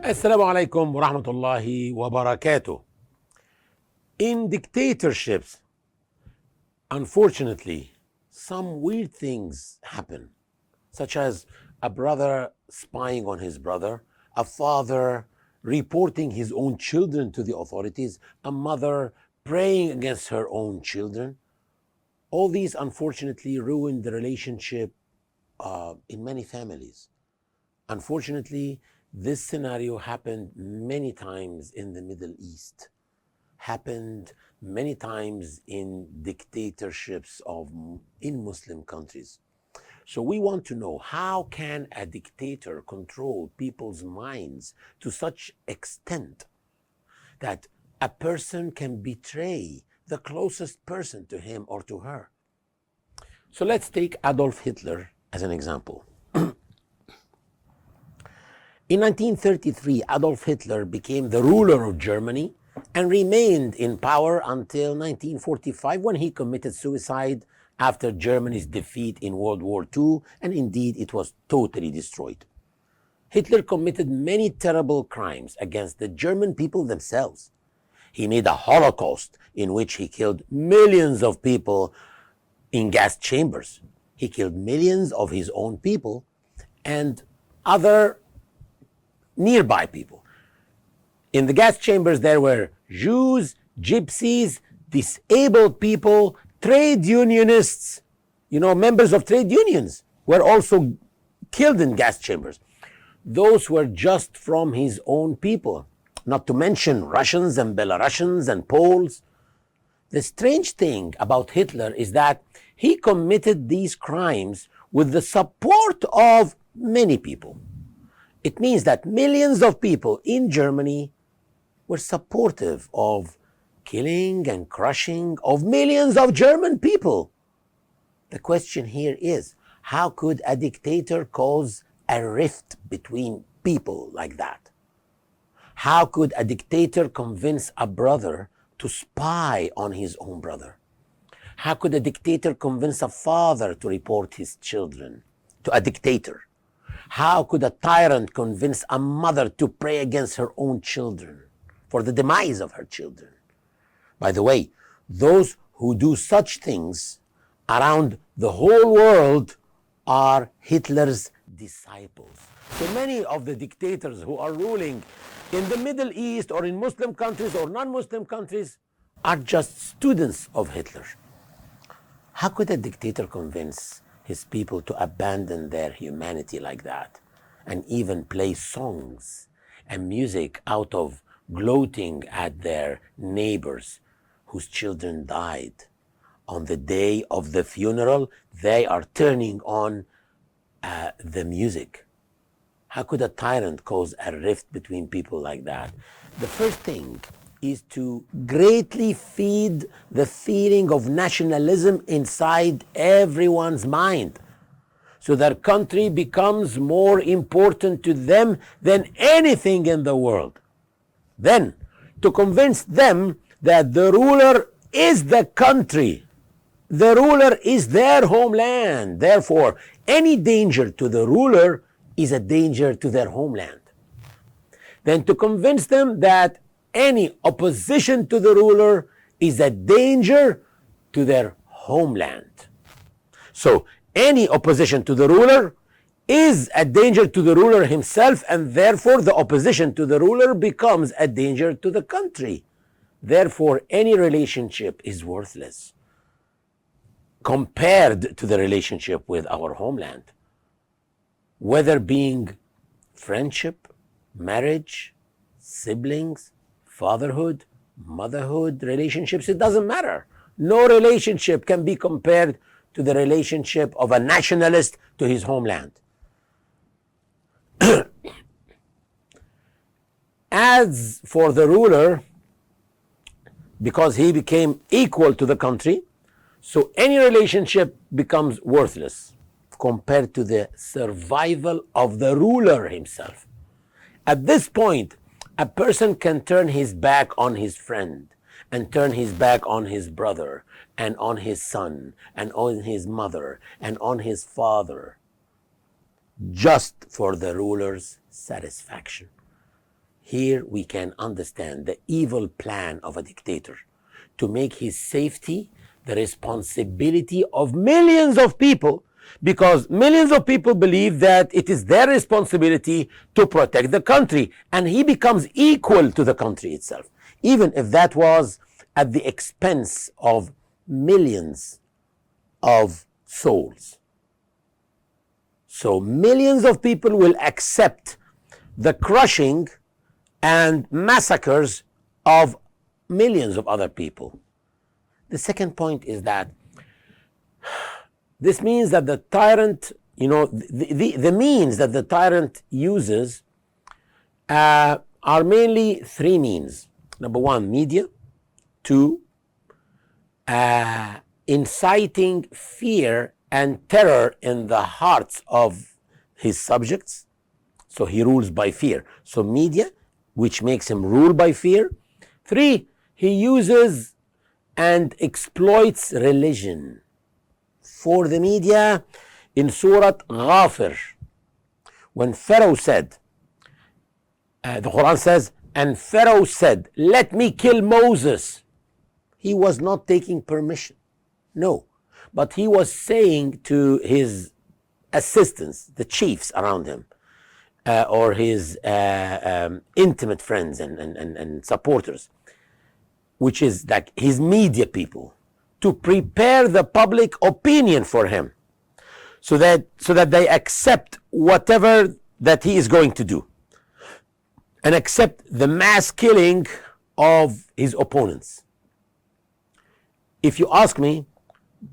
السلام عليكم ورحمة الله وبركاته. In dictatorships, unfortunately, some weird things happen, such as a brother spying on his brother, a father reporting his own children to the authorities, a mother praying against her own children. All these unfortunately ruin the relationship in many families. Unfortunately, this scenario happened many times in the Middle East, happened many times in dictatorships in Muslim countries. So we want to know, how can a dictator control people's minds to such extent that a person can betray the closest person to him or to her? So let's take Adolf Hitler as an example. In 1933, Adolf Hitler became the ruler of Germany and remained in power until 1945, when he committed suicide after Germany's defeat in World War II, and indeed it was totally destroyed. Hitler committed many terrible crimes against the German people themselves. He made a Holocaust in which he killed millions of people in gas chambers. He killed millions of his own people and other nearby people. In the gas chambers, there were Jews, gypsies, disabled people, trade unionists, members of trade unions were also killed in gas chambers. Those were just from his own people, not to mention Russians and Belarusians and Poles. The strange thing about Hitler is that he committed these crimes with the support of many people. It means that millions of people in Germany were supportive of killing and crushing of millions of German people. The question here is, how could a dictator cause a rift between people like that? How could a dictator convince a brother to spy on his own brother? How could a dictator convince a father to report his children to a dictator? How could a tyrant convince a mother to pray against her own children for the demise of her children? By the way, those who do such things around the whole world are Hitler's disciples. So many of the dictators who are ruling in the Middle East or in Muslim countries or non-Muslim countries are just students of Hitler. How could a dictator convince his people to abandon their humanity like that, and even play songs and music out of gloating at their neighbors whose children died? On the day of the funeral, they are turning on the music. How could a tyrant cause a rift between people like that? The first thing is to greatly feed the feeling of nationalism inside everyone's mind, so their country becomes more important to them than anything in the world. Then, to convince them that the ruler is the country, the ruler is their homeland, therefore any danger to the ruler is a danger to their homeland. Then to convince them that any opposition to the ruler is a danger to their homeland. So any opposition to the ruler is a danger to the ruler himself, and therefore the opposition to the ruler becomes a danger to the country. Therefore any relationship is worthless compared to the relationship with our homeland, whether being friendship, marriage, siblings, fatherhood, motherhood, relationships, it doesn't matter. No relationship can be compared to the relationship of a nationalist to his homeland. As for the ruler, because he became equal to the country, so any relationship becomes worthless compared to the survival of the ruler himself. At this point, a person can turn his back on his friend and turn his back on his brother and on his son and on his mother and on his father just for the ruler's satisfaction. Here we can understand the evil plan of a dictator to make his safety the responsibility of millions of people, because millions of people believe that it is their responsibility to protect the country, and he becomes equal to the country itself, even if that was at the expense of millions of souls. So millions of people will accept the crushing and massacres of millions of other people. The second point is that this means that the tyrant, the means that the tyrant uses are mainly three means. Number one, media. Two, inciting fear and terror in the hearts of his subjects. So he rules by fear. So media, which makes him rule by fear. Three, he uses and exploits religion. For the media, in Surah Ghafir, when Pharaoh said, the Quran says, and Pharaoh said, let me kill Moses. He was not taking permission. No. But he was saying to his assistants, the chiefs around him, or his intimate friends and supporters, which is like his media people, to prepare the public opinion for him, so that they accept whatever that he is going to do, and accept the mass killing of his opponents. If you ask me,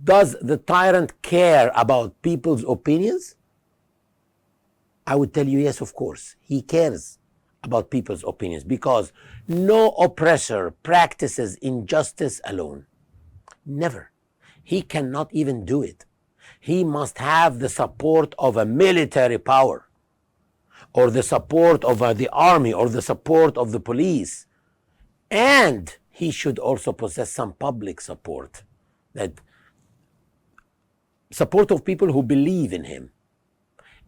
does the tyrant care about people's opinions? I would tell you yes, of course. He cares about people's opinions, because no oppressor practices injustice alone. Never. He cannot even do it. He must have the support of a military power, or the support of the army, or the support of the police. And he should also possess some public support, that support of people who believe in him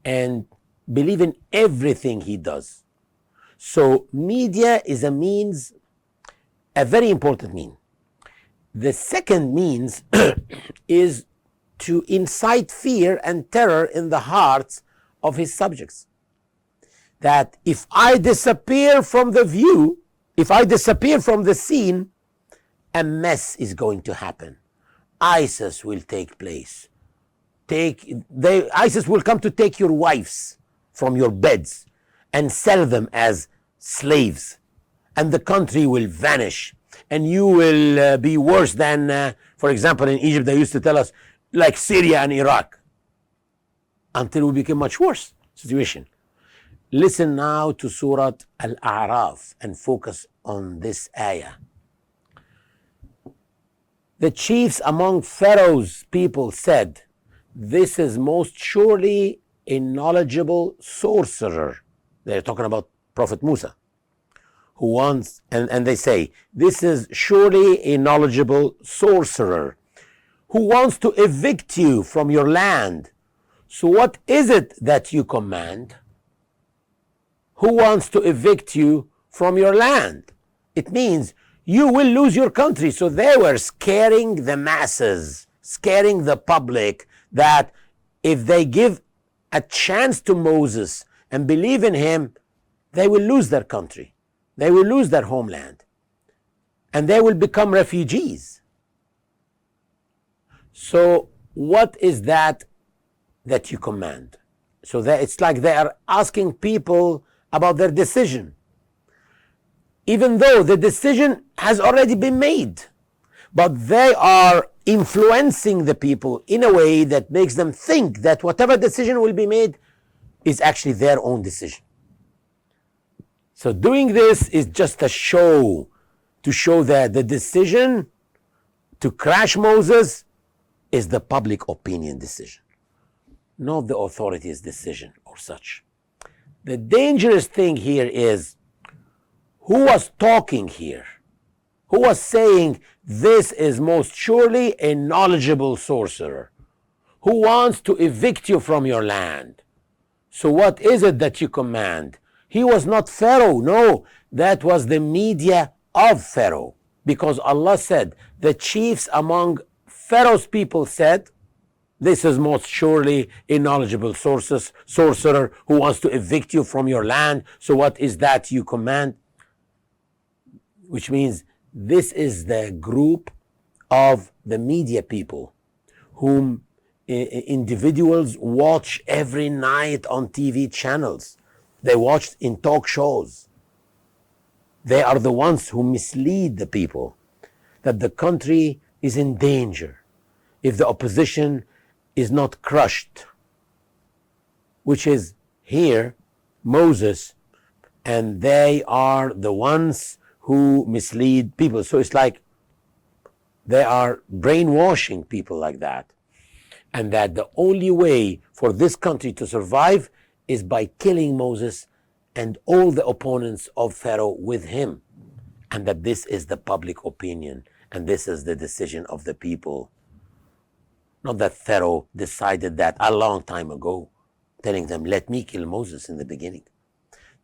and believe in everything he does. So media is a means, a very important means. The second means is to incite fear and terror in the hearts of his subjects. That if I disappear from the view, if I disappear from the scene, a mess is going to happen. ISIS will take place. ISIS will come to take your wives from your beds and sell them as slaves, and the country will vanish, and you will be worse than, for example, in Egypt they used to tell us, like Syria and Iraq, until we became much worse situation. Listen now to Surah Al-A'raf and focus on this ayah. The chiefs among Pharaoh's people said, this is most surely a knowledgeable sorcerer. They're talking about Prophet Musa, who wants, and they say, this is surely a knowledgeable sorcerer who wants to evict you from your land. So what is it that you command? Who wants to evict you from your land? It means you will lose your country. So they were scaring the masses, scaring the public, that if they give a chance to Moses and believe in him, they will lose their country. They will lose their homeland. And they will become refugees. So what is that you command? So that it's like they are asking people about their decision, even though the decision has already been made. But they are influencing the people in a way that makes them think that whatever decision will be made is actually their own decision. So doing this is just a show, to show that the decision to crash Moses is the public opinion decision, not the authority's decision or such. The dangerous thing here is, who was talking here? Who was saying, this is most surely a knowledgeable sorcerer who wants to evict you from your land? So what is it that you command? He was not Pharaoh. No, that was the media of Pharaoh. Because Allah said, the chiefs among Pharaoh's people said, this is most surely a knowledgeable sorcerer who wants to evict you from your land. So what is that you command? Which means this is the group of the media people whom individuals watch every night on TV channels. They watch in talk shows. They are the ones who mislead the people that the country is in danger if the opposition is not crushed, which is here Moses, and they are the ones who mislead people. So it's like they are brainwashing people like that, and that the only way for this country to survive is by killing Moses and all the opponents of Pharaoh with him, and that this is the public opinion and this is the decision of the people. Not that Pharaoh decided that a long time ago, telling them, let me kill Moses in the beginning.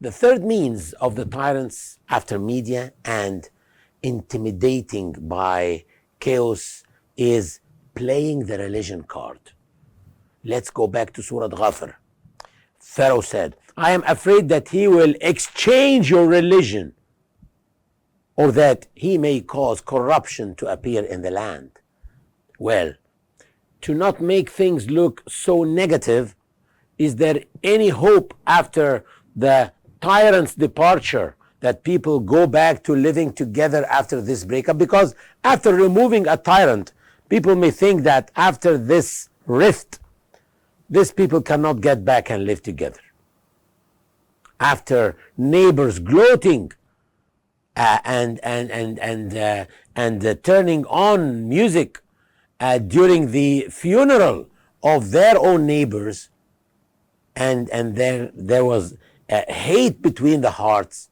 The third means of the tyrants after media and intimidating by chaos is playing the religion card. Let's go back to Surah Ghafir. Pharaoh said, I am afraid that he will exchange your religion, or that he may cause corruption to appear in the land. Well, to not make things look so negative, is there any hope after the tyrant's departure that people go back to living together after this breakup? Because after removing a tyrant, people may think that after this rift, these people cannot get back and live together. After neighbors gloating and turning on music during the funeral of their own neighbors, and there was hate between the hearts,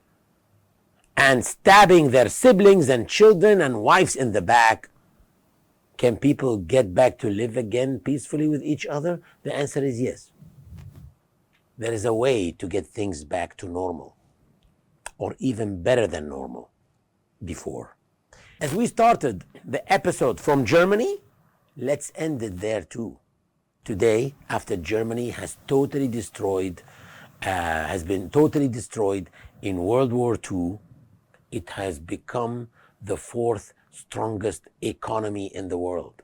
and stabbing their siblings and children and wives in the back, can people get back to live again peacefully with each other? The answer is yes. There is a way to get things back to normal, or even better than normal before. As we started the episode from Germany, let's end it there too. Today, after Germany has been totally destroyed in World War II, it has become the fourth strongest economy in the world,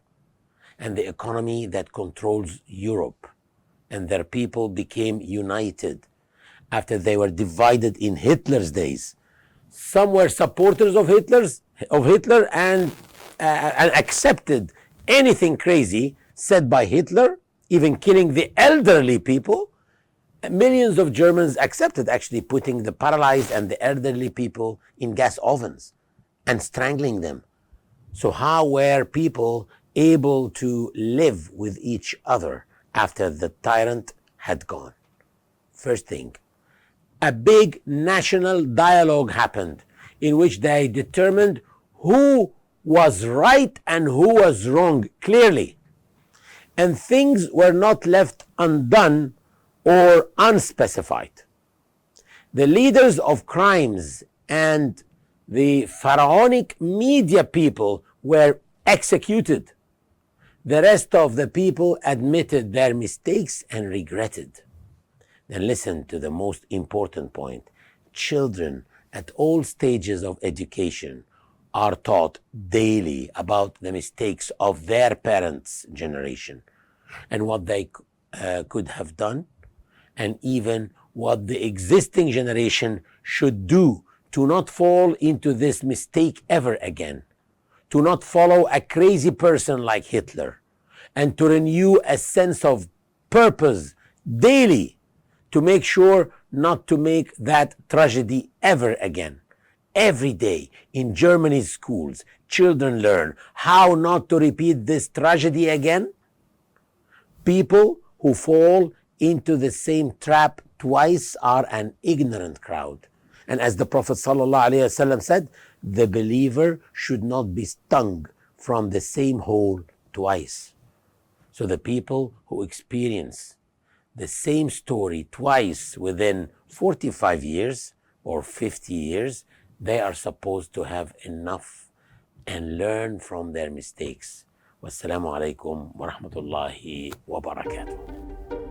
and the economy that controls Europe. And their people became united after they were divided in Hitler's days. Some were supporters of Hitler and accepted anything crazy said by Hitler, even killing the elderly people. Millions of Germans accepted actually putting the paralyzed and the elderly people in gas ovens and strangling them. So how were people able to live with each other after the tyrant had gone? First thing, a big national dialogue happened in which they determined who was right and who was wrong clearly. And things were not left undone or unspecified. The leaders of crimes and the pharaonic media people were executed. The rest of the people admitted their mistakes and regretted. Then listen to the most important point. Children at all stages of education are taught daily about the mistakes of their parents' generation and what they could have done, and even what the existing generation should do to not fall into this mistake ever again, to not follow a crazy person like Hitler, and to renew a sense of purpose daily to make sure not to make that tragedy ever again. Every day in Germany's schools, children learn how not to repeat this tragedy again. People who fall into the same trap twice are an ignorant crowd. And as the Prophet ﷺ said, the believer should not be stung from the same hole twice. So the people who experience the same story twice within 45 years or 50 years, they are supposed to have enough and learn from their mistakes. Wassalamu alaikum wa rahmatullahi wa barakatuh.